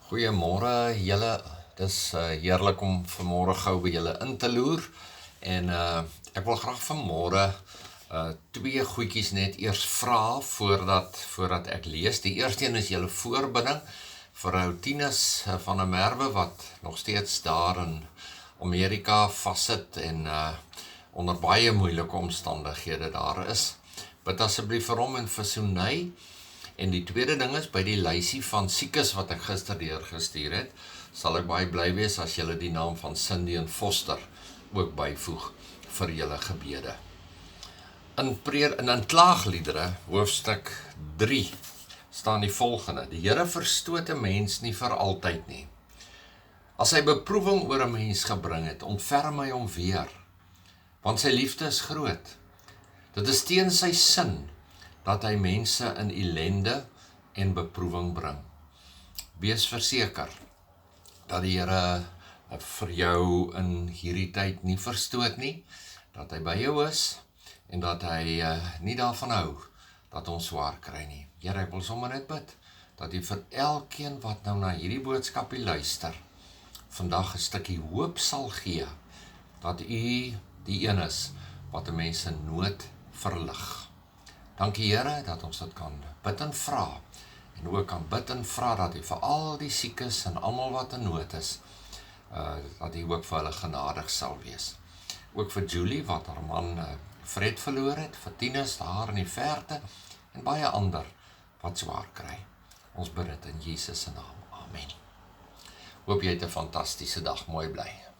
Goeiemôre julle, dis heerlik om vanmôre gou by julle in te loer en ek wil graag vanmôre twee goedjies net eers vra voordat ek lees. Die eerste een is julle voorbinding vir ou Tinus van der Merwe wat nog steeds daar in Amerika vassit en onder baie moeilike omstandighede daar is. Bid asseblief vir hom en vir Sunay. En die tweede ding is, by die lysie van siekes wat ek gister deurgestuur het, sal ek baie bly wees as julle die naam van Cindy en Foster ook byvoeg vir julle gebede. In klaagliedere, hoofstuk 3, staan die volgende: Die Here verstoot 'n mens nie vir altyd nie. As hy beproewing oor 'n mens gebring het, ontferm hy hom weer, want sy liefde is groot. Dit is teen sy sin dat hy mense in ellende en beproewing bring. Wees verseker dat die Here vir jou in hierdie tyd nie verstoot nie, dat hy by jou is en dat hy nie daarvan hou dat ons swaar kry nie. Here, ek wil sommer net bid dat U vir elkeen wat nou na hierdie boodskapie luister, vandag 'n stukkie hoop sal gee, dat U die een is wat 'n mens in nood verlig. Dankie Here dat ons dit kan bid en vra, en ook kan bid en vra dat U vir al die siekes en almal wat in nood is, dat U ook vir hulle genadig sal wees. Ook vir Julie wat haar man Fred verloor het, vir Tinus daar in die verte, en baie ander wat swaar kry. Ons bid dit in Jesus se naam. Amen. Hoop jy het 'n fantastiese dag, mooi bly.